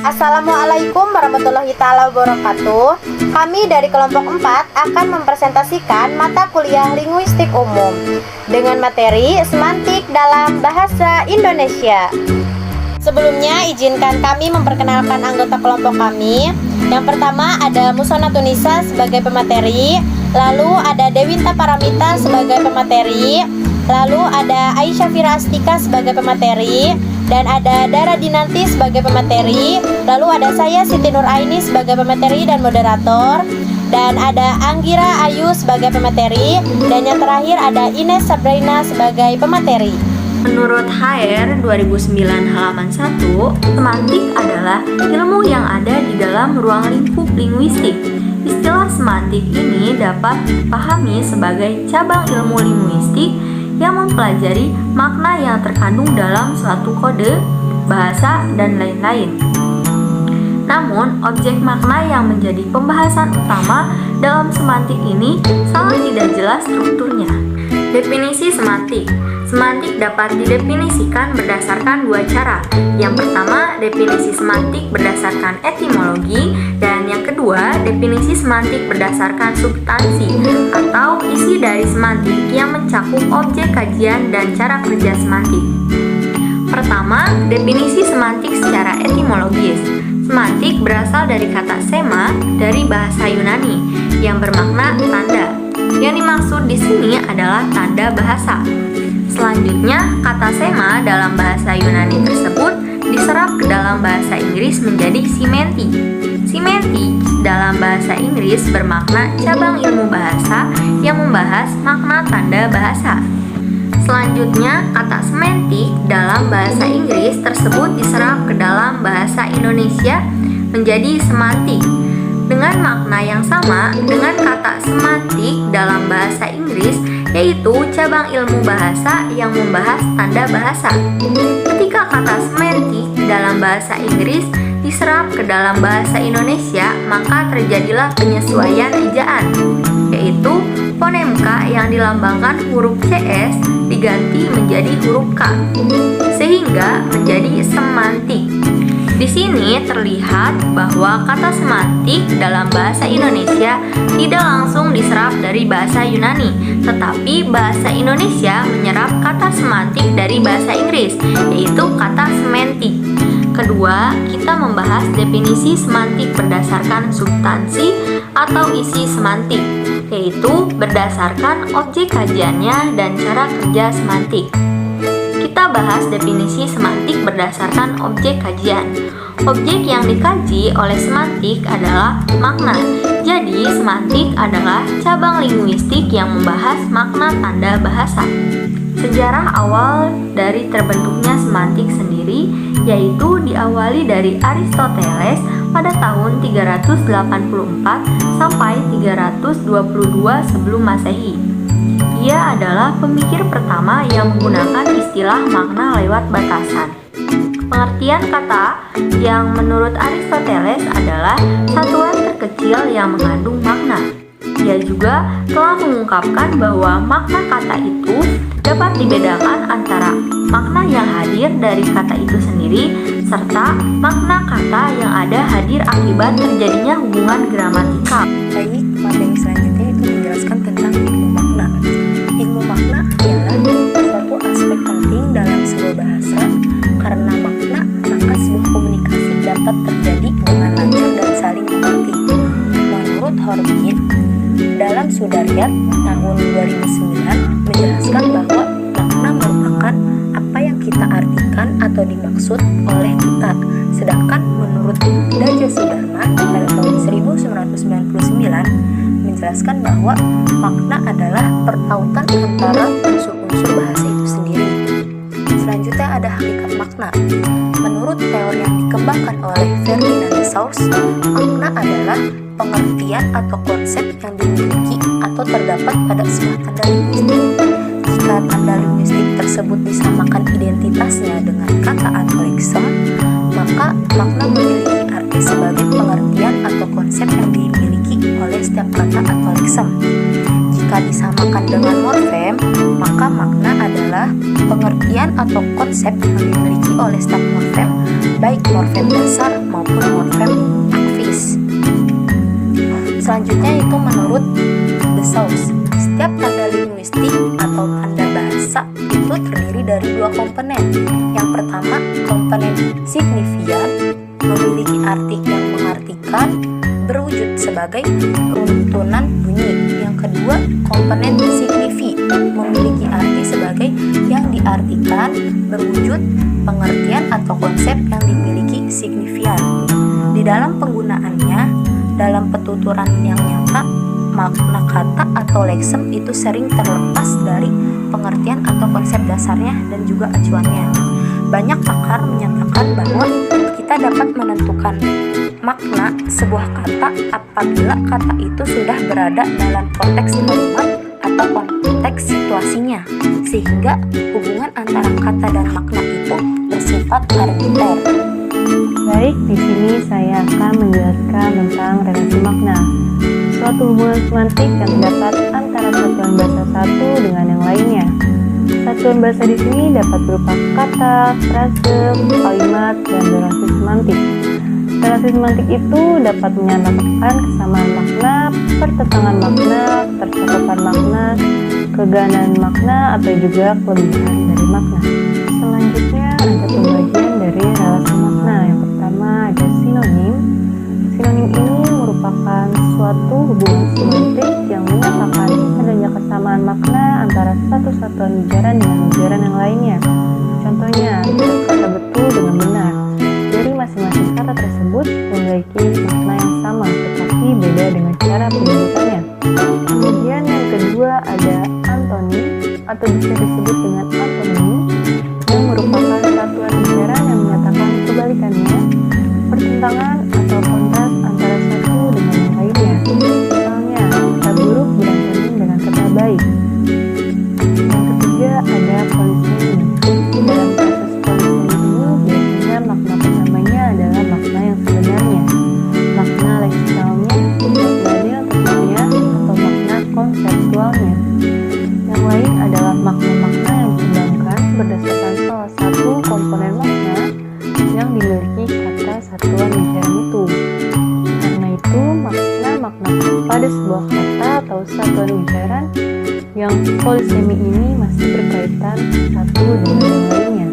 Assalamualaikum warahmatullahi wabarakatuh. Kami dari kelompok 4 akan mempresentasikan mata kuliah linguistik umum dengan materi semantik dalam bahasa Indonesia. Sebelumnya izinkan kami memperkenalkan anggota kelompok kami. Yang pertama ada Musona Tunisa sebagai pemateri, lalu ada Dewinta Paramita sebagai pemateri, lalu ada Aisyah Fira Astika sebagai pemateri, dan ada Dara Dinanti sebagai pemateri, lalu ada saya Siti Nur Aini sebagai pemateri dan moderator, dan ada Anggira Ayu sebagai pemateri, dan yang terakhir ada Ines Sabrina sebagai pemateri. Menurut HR 2009 halaman 1, semantik adalah ilmu yang ada di dalam ruang lingkup linguistik. Istilah semantik ini dapat dipahami sebagai cabang ilmu linguistik yang mempelajari makna yang terkandung dalam suatu kode, bahasa, dan lain-lain. Namun, objek makna yang menjadi pembahasan utama dalam semantik ini sangat tidak jelas strukturnya. Definisi semantik. Semantik dapat didefinisikan berdasarkan dua cara. Yang pertama, definisi semantik berdasarkan etimologi, dan yang kedua, definisi semantik berdasarkan substansi atau isi dari semantik yang mencakup objek kajian dan cara kerja semantik. Pertama, definisi semantik secara etimologis. Semantik berasal dari kata sema dari bahasa Yunani yang bermakna tanda. Yang dimaksud di sini adalah tanda bahasa. Selanjutnya, kata sema dalam bahasa Yunani tersebut diserap ke dalam bahasa Inggris menjadi simenti. Simenti dalam bahasa Inggris bermakna cabang ilmu bahasa yang membahas makna tanda bahasa. Selanjutnya, kata semantik dalam bahasa Inggris tersebut diserap ke dalam bahasa Indonesia menjadi semantik dengan makna yang sama dengan kata semantik dalam bahasa Inggris, yaitu cabang ilmu bahasa yang membahas tanda bahasa. Ketika kata semantik dalam bahasa Inggris diserap ke dalam bahasa Indonesia, maka terjadilah penyesuaian ejaan, yaitu fonem K yang dilambangkan huruf CS diganti menjadi huruf K, sehingga menjadi semantik. Di sini terlihat bahwa kata semantik dalam bahasa Indonesia tidak langsung diserap dari bahasa Yunani, tetapi bahasa Indonesia menyerap kata semantik dari bahasa Inggris, yaitu kata semantik. Kedua, kita membahas definisi semantik berdasarkan substansi atau isi semantik, yaitu berdasarkan objek kajiannya dan cara kerja semantik. Kita bahas definisi semantik berdasarkan objek kajian. Objek yang dikaji oleh semantik adalah makna. Jadi, semantik adalah cabang linguistik yang membahas makna tanda bahasa. Sejarah awal dari terbentuknya semantik sendiri yaitu diawali dari Aristoteles pada tahun 384 sampai 322 sebelum Masehi. Ia adalah pemikir pertama yang menggunakan istilah makna lewat batasan. Pengertian kata yang menurut Aristoteles adalah satuan terkecil yang mengandung makna. Ia juga telah mengungkapkan bahwa makna kata itu dapat dibedakan antara makna yang hadir dari kata itu sendiri serta makna kata yang ada hadir akibat terjadinya hubungan gramatikal. Baik, materi selanjutnya itu menjelaskan tentang ilmu makna. Ilmu makna ialah suatu aspek penting dalam sebuah bahasa. Karena makna, maka sebuah komunikasi dapat terjadi dengan lancar dan saling mengerti. Menurut Horkheimer, dalam Sudaryat tahun 2009 menjelaskan bahwa makna merupakan apa yang kita artikan atau dimaksud oleh kita. Sedangkan menurut Daja Sudarma pada tahun 1999 menjelaskan bahwa makna adalah pertautan antara unsur-unsur bahasa itu sendiri. Selanjutnya ada hakikat makna. Menurut teori yang dikembangkan oleh Ferdinand de Saussure, makna adalah pengertian atau konsep yang dimiliki atau terdapat pada sebuah tanda linguistik. Jika tanda linguistik tersebut disamakan identitasnya dengan kata atau leksem, maka makna memiliki arti sebagai pengertian atau konsep yang dimiliki oleh setiap kata atau leksem. Jika disamakan dengan morfem, maka makna adalah pengertian atau konsep yang dimiliki oleh setiap morfem, baik morfem dasar maupun Selanjutnya itu menurut The Source, setiap tanda linguistik atau tanda bahasa itu terdiri dari dua komponen. Yang pertama, komponen signifian memiliki arti yang mengartikan, berwujud sebagai runtunan bunyi. Yang kedua, komponen signifi memiliki arti sebagai yang diartikan, berwujud, pengertian atau konsep yang dimiliki signifian. Di dalam penggunaannya, dalam penuturan yang nyata, makna kata atau leksem itu sering terlepas dari pengertian atau konsep dasarnya dan juga acuannya. Banyak pakar menyatakan bahwa kita dapat menentukan makna sebuah kata apabila kata itu sudah berada dalam konteks kalimat atau konteks situasinya, sehingga hubungan antara kata dan makna itu bersifat arbiter. Baik, di sini saya akan menjelaskan tentang relasi makna. Suatu hubungan semantik yang terdapat antara satuan bahasa satu dengan yang lainnya. Satuan bahasa di sini dapat berupa kata, frase, kalimat, dan relasi semantik. Relasi semantik itu dapat menyatakan kesamaan makna, pertentangan makna, percakapan makna, kegandaan makna, atau juga kelebihan dari makna. Selanjutnya ada pembagian dari relasi makna. Yang pertama ada sinonim. Sinonim ini merupakan suatu hubungan semantik yang menyatakan adanya kesamaan makna antara satu satuan ujaran dengan ujaran yang lainnya. Contohnya, kata betul dengan benar. Dari masing-masing kata tersebut memiliki makna yang sama, tetapi beda dengan cara penyebutannya. Kemudian yang kedua ada antonim atau bisa disebut dengan antonim, yang merupakan satuan ujaran yang menyatakan kebalikannya, pertentangan atau kontras antara satu dengan yang lainnya. Misalnya, kata buruk berantonim dengan kata baik. Yang ketiga ada polisemi. Dalam kasus polisemi ini biasanya makna pertamanya adalah makna yang sebenarnya, makna leksikalnya, makna deontolognya, atau makna konseptualnya. Yang lain adalah makna-makna yang dikembangkan berdasarkan salah satu komponen makna yang dimiliki kata satuan ujaran itu. Karena itu, makna-makna pada sebuah kata atau satuan ujaran yang polisemi ini masih berkaitan satu dengan yang lainnya.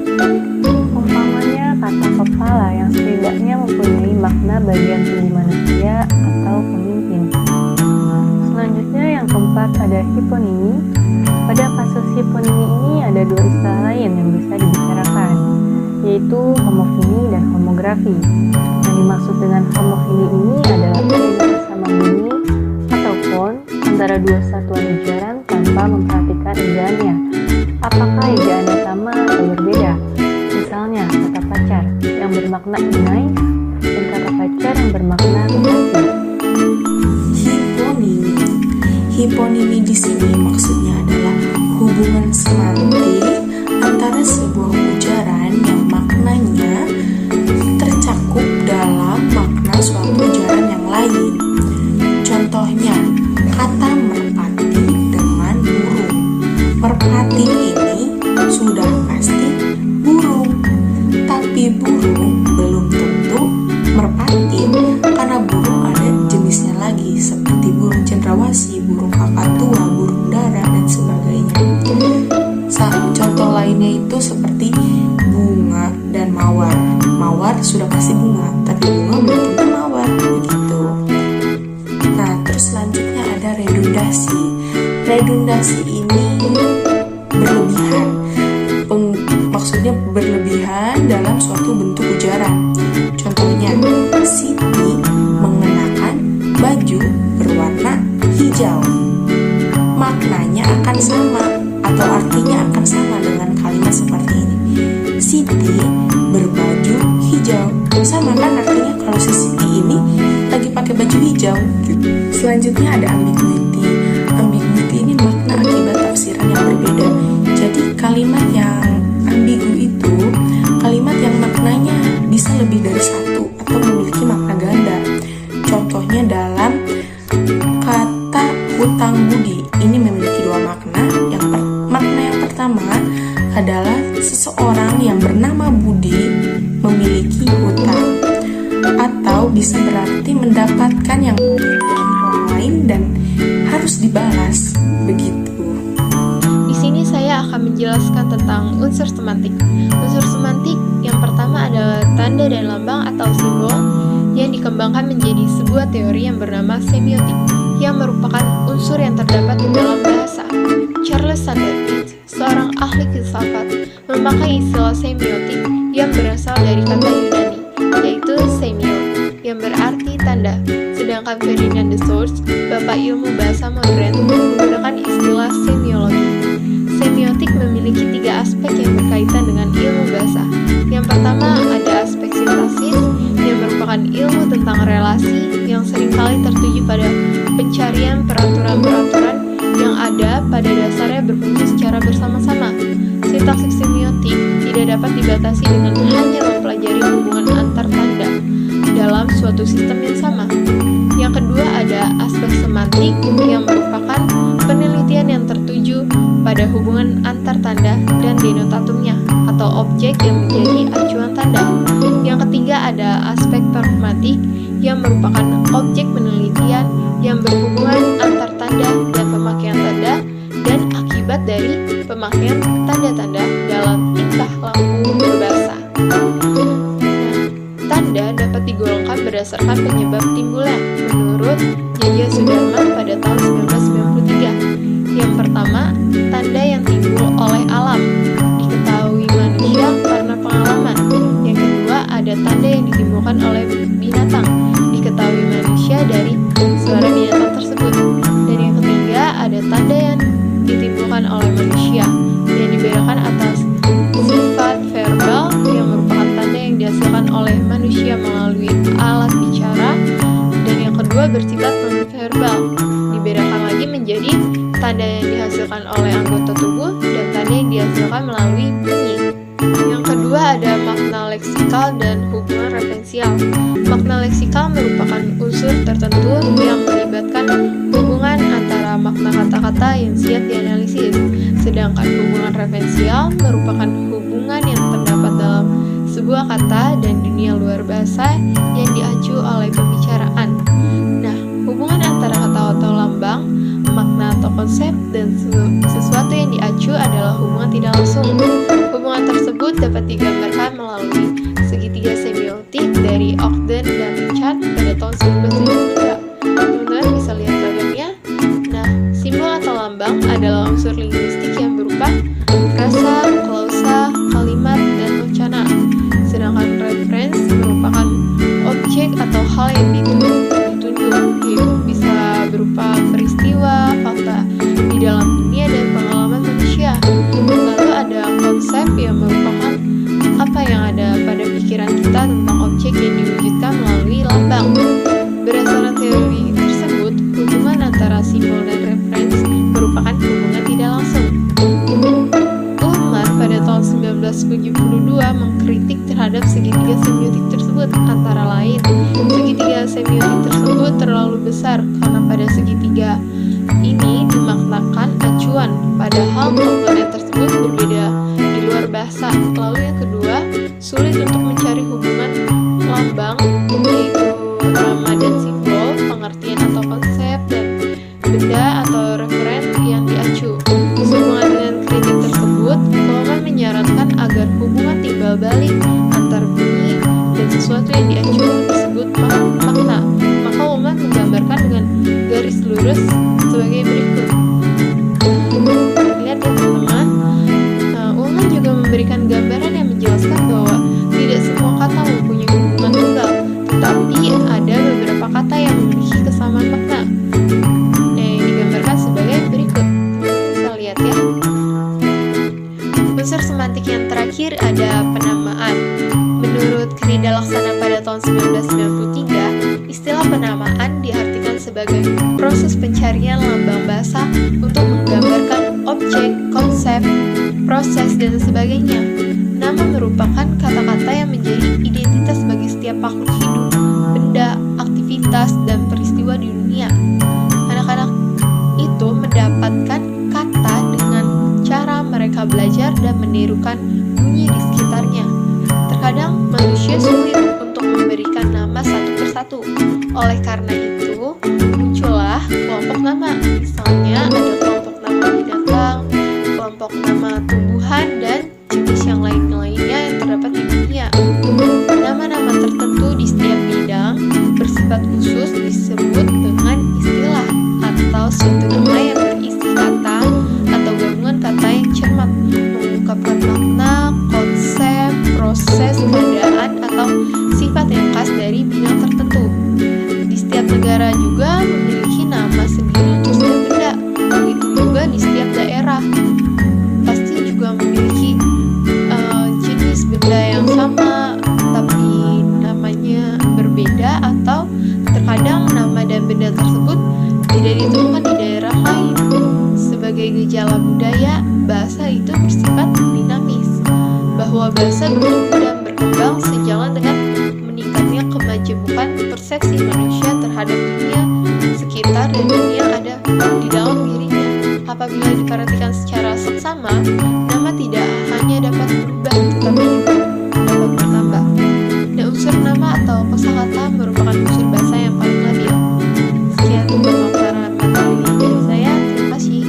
Umpamanya kata kepala yang setidaknya mempunyai makna bagian tubuh manusia atau pemimpin. Selanjutnya yang keempat ada hiponimi. Pada kasus hiponimi ini ada dua istilah lain yang bisa dibicarakan, yaitu homofini dan homografi. Yang dimaksud dengan homofini ini adalah adanya kesamaan bunyi atau font antara dua satuan ujaran tanpa memperhatikan ejaannya. Apakah ejaannya sama atau berbeda? Misalnya kata pacar yang bermakna inai dan kata pacar yang bermakna kekasih. Hiponimi. Hiponimi di sini maksudnya adalah hubungan semantik antara sebuah ujaran yang maknanya tercakup dalam makna suatu ujaran yang lain. Contohnya, kata merpati dengan burung. Merpati ini sudah pasti burung, tapi burung belum tentu merpati, karena burung ada jenisnya lagi seperti burung cendrawasih, burung kakatua, burung dara, dan sebagainya. Contoh lainnya itu seperti bunga dan mawar. Mawar sudah pasti bunga, tapi bunga belum tentu mawar, begitu. Nah, terus selanjutnya ada redundasi. Redundasi ini berlebihan. Maksudnya berlebihan dalam suatu bentuk ujaran. Contohnya, Siti mengenakan baju berwarna hijau. Maknanya akan sama atau artinya akan sama dengan kalimat seperti ini. Siti berbaju hijau. Sama kan artinya kalau si Siti ini lagi pakai baju hijau. Selanjutnya ada ambiguity. Ambiguity ini makna akibat tafsiran yang berbeda. Jadi kalimat yang ambigu itu kalimat yang maknanya bisa lebih dari satu atau memiliki makna ganda. Contohnya dalam kata hutang budi, ini memiliki dua makna. Makna yang pertama adalah seseorang yang bernama Budi memiliki hutang, atau bisa berarti mendapatkan yang dari orang lain dan harus dibalas, begitu. Di sini saya akan menjelaskan tentang unsur semantik. Unsur semantik yang pertama adalah tanda dan lambang atau simbol yang dikembangkan menjadi sebuah teori yang bernama semiotik, yang merupakan unsur yang terdapat di dalam bahasa. Charles Sanders, seorang ahli filsafat, memakai istilah semiotik yang berasal dari kata Yunani, yaitu semio, yang berarti tanda. Sedangkan Ferdinand de Saussure, bapak ilmu bahasa modern, menggunakan istilah semiologi. Semiotik memiliki 3 aspek yang berkaitan dengan ilmu bahasa. Yang pertama ada aspek sintaksis, yang merupakan ilmu tentang relasi yang seringkali tertuju pada pencarian peraturan-peraturan yang ada pada dasarnya berfungsi secara bersama-sama. Sintaksis semiotik tidak dapat dibatasi dengan hanya mempelajari hubungan antar tanda dalam suatu sistem yang sama. Yang kedua ada aspek semantik, yang merupakan penelitian yang tertuju pada hubungan antar tanda dan denotatumnya atau objek yang menjadi acuan tanda. Yang ketiga ada aspek pragmatik, yang merupakan objek penelitian yang berhubungan antar tanda dan pemakaian tanda dan akibat dari pemakaian tanda-tanda dalam tingkah laku berbahasa. Tanda dapat digolongkan berdasarkan penyebab timbulnya menurut J.J. Sudarman pada tahun 1993. Yang pertama, tanda yang timbul oleh alam, diketahui manusia karena pengalaman. Yang kedua, ada tanda yang ditimbulkan oleh binatang, diketahui manusia dari suara binatang tersebut. Dan yang ketiga, ada tanda yang ditimbulkan oleh manusia yang dibedakan atas sifat verbal, yang merupakan tanda yang dihasilkan oleh manusia melalui alat bicara, dan yang kedua bersifat non-verbal, dibedakan lagi menjadi tanda yang dihasilkan oleh anggota tubuh dan tanda yang dihasilkan melalui bunyi. Yang kedua ada makna leksikal dan hubungan referensial. Makna leksikal merupakan unsur tertentu yang melibatkan hubungan antara makna kata-kata yang siap dianalisis, sedangkan hubungan referensial merupakan hubungan yang terdapat dalam sebuah kata dan dunia luar bahasa yang diacu oleh pembicaraan. Nah, hubungan antara kata atau lambang, makna atau konsep, dan sesuatu yang diacu adalah hubungan tidak langsung. Hubungan tersebut dapat digambarkan melalui segitiga semiotik dari Ogden dan Richard pada tahun 1972. Teman-teman bisa lihat gambarnya. Nah, simbol atau lambang adalah unsur linguistik yang berupa frasa, klausa, kalimat, dan wacana. Sedangkan reference merupakan objek atau hal yang ditunjuk, yaitu bisa berupa peristiwa, fakta di dalam dunia, dan pengalaman manusia. Lalu ada konsep yang merupakan apa yang ada pada pikiran kita tentang objek yang diwujudkan melalui lambang. Berdasarkan teori tersebut, hubungan antara simbol dan reference merupakan hubungan tidak langsung. Ullmann pada tahun 1972 mengkritik terhadap segitiga semiotik tersebut, antara lain segitiga semiotik tersebut terlalu besar karena pada segitiga ini dimaknakan acuan, padahal komponen tersebut berbeda di luar bahasa. Lalu yang kedua, sulit untuk mencari hubungan lambang, yaitu nama dan simbol, pengertian atau konsep, dan benda atau referen yang diacu. Sehubungan dengan kritik tersebut, Ullmann menyarankan agar hubungan timbal balik antar bunyi dan sesuatu yang diacu disebut makna. Maka Ullmann menggambarkan dengan garis lurus sebagai berikut. Lihat ya teman-teman. Ullmann juga memberikan gambaran yang menjelaskan bahwa tidak semua kata mempunyai hubungan tunggal, tetapi ada beberapa kata yang memiliki kesamaan makna. Yang digambarkan sebagai berikut. Bisa lihat ya. Unsur semantik yang terakhir ada penamaan. Menurut Krida Laksana pada tahun 1993, istilah penamaan diartikan sebagai proses pencarian lambang bahasa untuk menggambarkan objek, konsep, proses, dan sebagainya. Nama merupakan kata-kata yang menjadi identitas bagi setiap makhluk hidup, benda, aktivitas, dan peristiwa di dunia. Anak-anak itu mendapatkan kata dengan cara mereka belajar dan menirukan bunyi di sekitarnya. Terkadang manusia sulit untuk memberikan nama satu persatu. satu. Oleh karena itu, muncullah kelompok nama. Misalnya ada kelompok nama binatang, kelompok nama tumbuhan, dan jenis yang lainnya yang terdapat di dunia. Nama-nama tertentu di setiap bidang bersifat khusus disebut dengan istilah atau suatu nama yang berisi kata atau gabungan kata yang cermat, mengungkapkan makna, konsep, proses, keadaan, atau sifat yang khas dari bidang tertentu. Di setiap negara juga memiliki nama sendiri untuk setiap benda, begitu juga di setiap daerah. Pasti juga memiliki jenis benda yang sama, tapi namanya berbeda, atau terkadang nama dan benda tersebut tidak ditemukan di daerah lain. Sebagai gejala budaya, bahasa itu bersifat dinamis, bahwa bahasa bertumbuh dan berkembang sejalan dengan meningkatnya kemajemukan persepsi manusia terhadap dunia sekitar dan dunia ada di dalam dirinya. Apabila diperhatikan secara seksama, nama tidak hanya dapat berubah tetapi juga dapat bertambah. Dan unsur nama atau kosakata merupakan unsur bahasa yang paling labil. Sekian pemaparan materi dari saya. Terima kasih.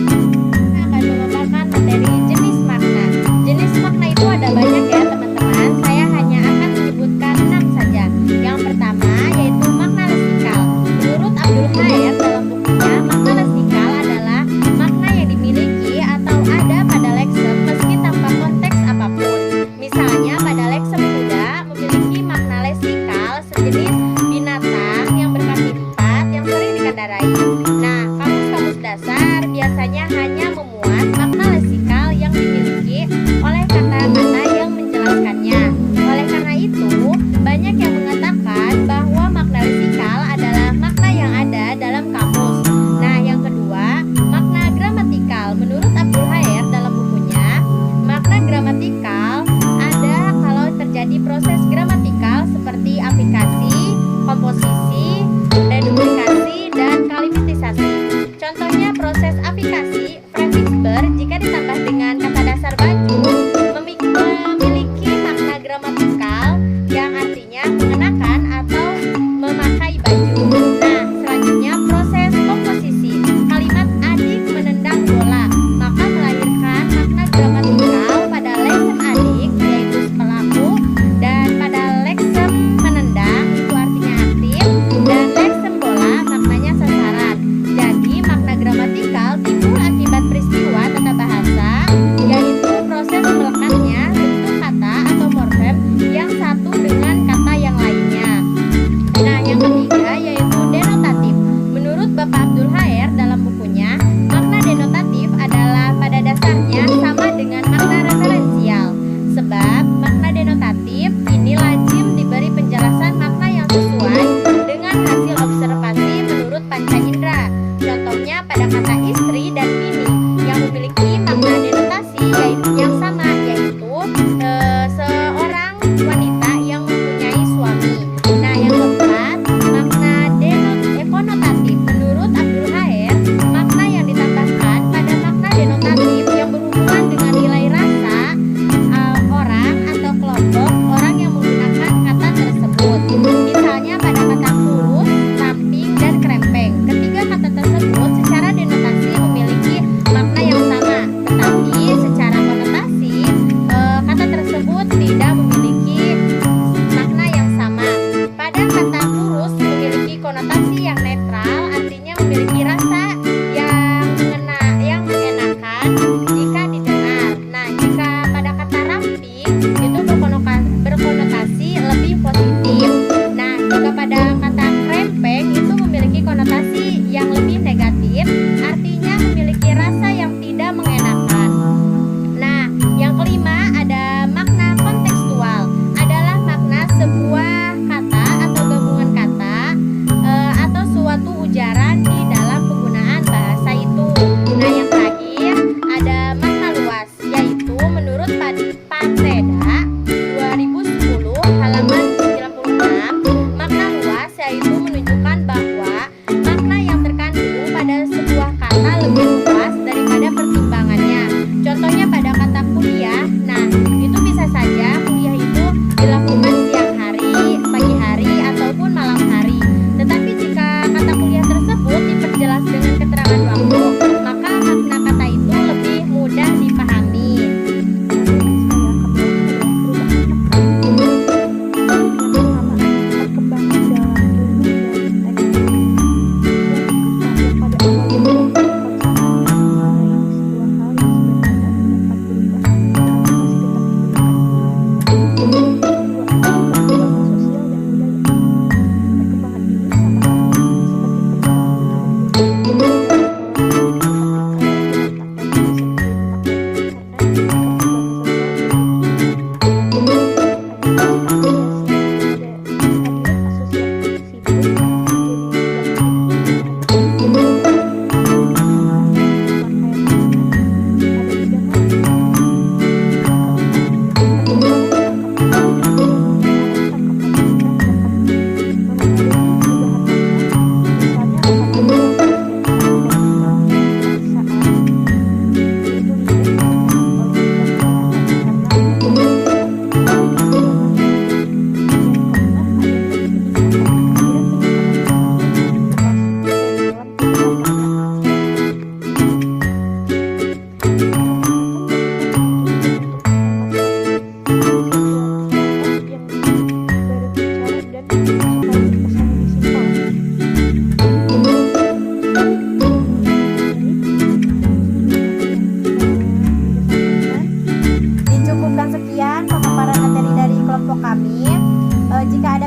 Saya akan memaparkan materi jenis makna. Jenis makna itu ada banyak ya teman-teman. Saya hanya akan menyebutkan 6 saja. Yang pertama yaitu makna leksikal. Menurut Abdul Khair dalam bukunya, makna leksikal adalah makna yang dimiliki atau ada pada leksem meski tanpa konteks apapun. Misalnya pada leksem kuda memiliki makna leksikal sejenis binatang yang berkaki 4 yang sering dikendarai. Nah, kamus-kamus dasar biasanya hanya memuat makna leksikal yang dimiliki oleh kata-kata yang menjelaskannya. Oleh karena itu, banyak yang mengatakan bahwa makna leksikal adalah makna yang ada dalam kamus. Nah, yang kedua, makna gramatikal. Menurut Abdul Khair dalam bukunya, makna gramatikal ada kalau terjadi proses gramatikal seperti aplikasi, komposisi, reduplikasi, dan kalimitisasi.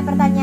ada pertanyaan?